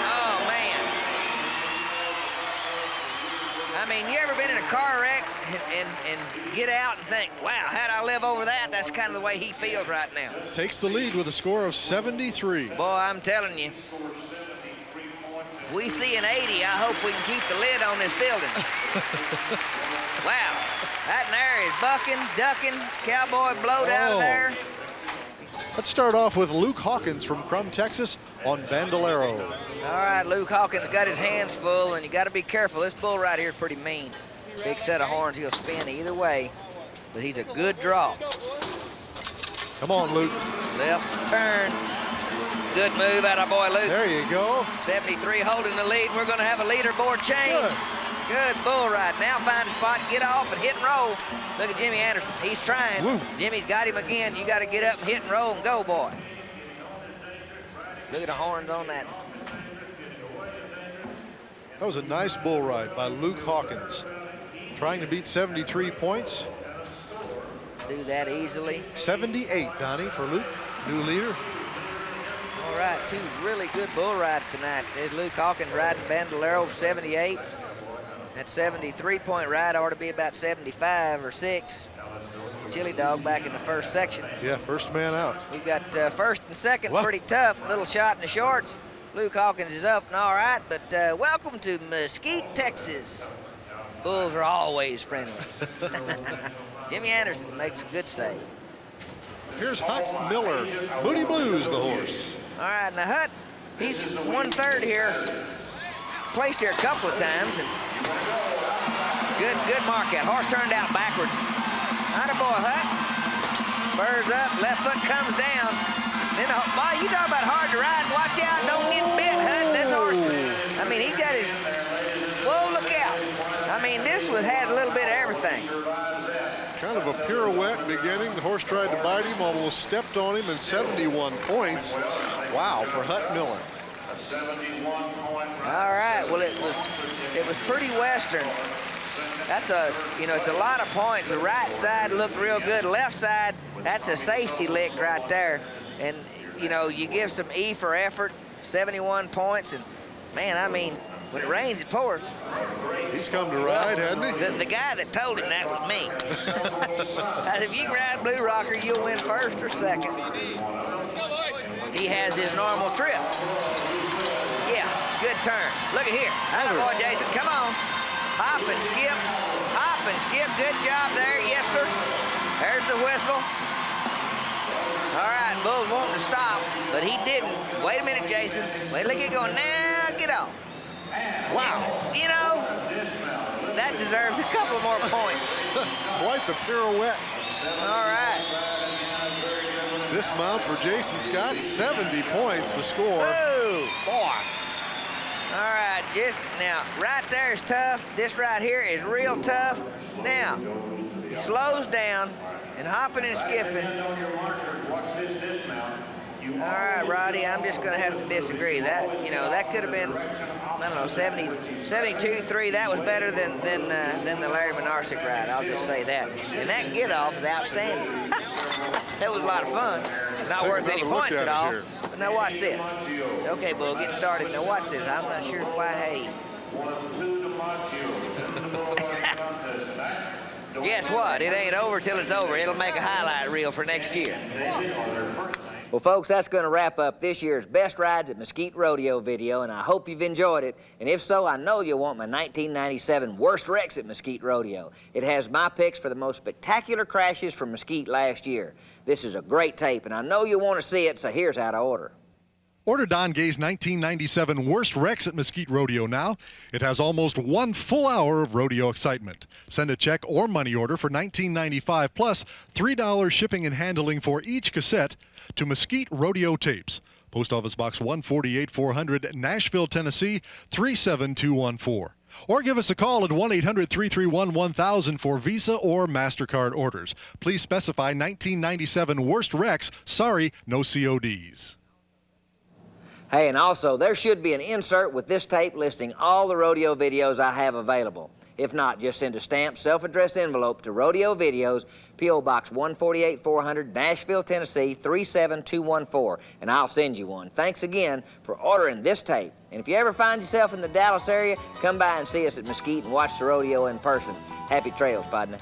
Oh, man. I mean, you ever been in a car wreck and get out and think, wow, how'd I live over that? That's kind of the way he feels right now. Takes the lead with a score of 73. Boy, I'm telling you, if we see an 80, I hope we can keep the lid on this building. Wow, that there is bucking, ducking, cowboy blowed out of there. Let's start off with Luke Hawkins from Crum, Texas on Bandolero. All right, Luke Hawkins got his hands full, and you got to be careful. This bull right here is pretty mean. Big set of horns, he'll spin either way, but he's a good draw. Come on, Luke. Left turn. Good move out of boy Luke. There you go. 73 holding the lead. We're going to have a leaderboard change. Good bull ride. Now find a spot, get off and hit and roll. Look at Jimmy Anderson. He's trying. Woo. Jimmy's got him again. You got to get up and hit and roll and go, boy. Look at the horns on that. That was a nice bull ride by Luke Hawkins. Trying to beat 73 points. Do that easily. 78, Donnie, for Luke, new leader. All right, two really good bull rides tonight. There's Luke Hawkins riding Bandolero for 78. That 73-point ride ought to be about 75 or 6. Chili Dog back in the first section. Yeah, first man out. We've got first and second, pretty tough. Little shot in the shorts. Luke Hawkins is up and all right, but welcome to Mesquite, Texas. Bulls are always friendly. Jimmy Anderson makes a good save. Here's Hut Miller. Moody Blues, the horse. All right, now Hut, he's 1/3 here. Placed here a couple of times. And good mark out. Horse turned out backwards. Attaboy, Hut. Spurs up, left foot comes down. Then, boy, you talk about hard to ride. Watch out, don't get bit, Hut. This horse, I mean, he got his, whoa, look out. I mean, this one had a little bit of everything. Kind of a pirouette beginning. The horse tried to bite him, almost stepped on him, and 71 points. Wow, for Hut Miller. All right, well, it was pretty Western. That's it's a lot of points. The right side looked real good. Left side, that's a safety lick right there. And, you give some E for effort, 71 points. And, man, I mean, when it rains, it pours. He's come to ride, hasn't he? The guy that told him that was me. If you can ride Blue Rocker, you'll win first or second. He has his normal trip. Yeah, good turn. Look at here. Attaboy, Jason, come on. Hop and skip. Hop and skip. Good job there. Yes, sir. There's the whistle. All right, Bull's wanting to stop, but he didn't. Wait a minute, Jason. Wait, look at it going. Now, get off. Wow. That deserves a couple more points. Quite the pirouette. All right. Dismount for Jason Scott, 70 points, the score. Whoa. Boy. All right, now, right there is tough. This right here is real tough. Now, he slows down and hopping and skipping. All right, Roddy, I'm just going to have to disagree. That, that could have been, I don't know, 72-3. That was better than the Larry Menarsic ride. I'll just say that. And that get-off is outstanding. That was a lot of fun. Not worth any points at all. But now watch this. Okay, Bull, get started. Now watch this. I'm not sure quite how Guess what? It ain't over till it's over. It'll make a highlight reel for next year. Well, folks, that's going to wrap up this year's Best Rides at Mesquite Rodeo video, and I hope you've enjoyed it. And if so, I know you'll want my 1997 Worst Wrecks at Mesquite Rodeo. It has my picks for the most spectacular crashes from Mesquite last year. This is a great tape, and I know you'll want to see it, so here's how to order. Order Don Gay's 1997 Worst Wrecks at Mesquite Rodeo now. It has almost 1 full hour of rodeo excitement. Send a check or money order for $19.95 plus $3 shipping and handling for each cassette to Mesquite Rodeo Tapes. Post Office Box 148 400, Nashville, Tennessee 37214. Or give us a call at 1-800-331-1000 for Visa or MasterCard orders. Please specify 1997 Worst Wrecks. Sorry, no CODs. Hey, and also, there should be an insert with this tape listing all the rodeo videos I have available. If not, just send a stamped, self-addressed envelope to Rodeo Videos, P.O. Box 148 400, Nashville, Tennessee 37214, and I'll send you one. Thanks again for ordering this tape. And if you ever find yourself in the Dallas area, come by and see us at Mesquite and watch the rodeo in person. Happy trails, partner.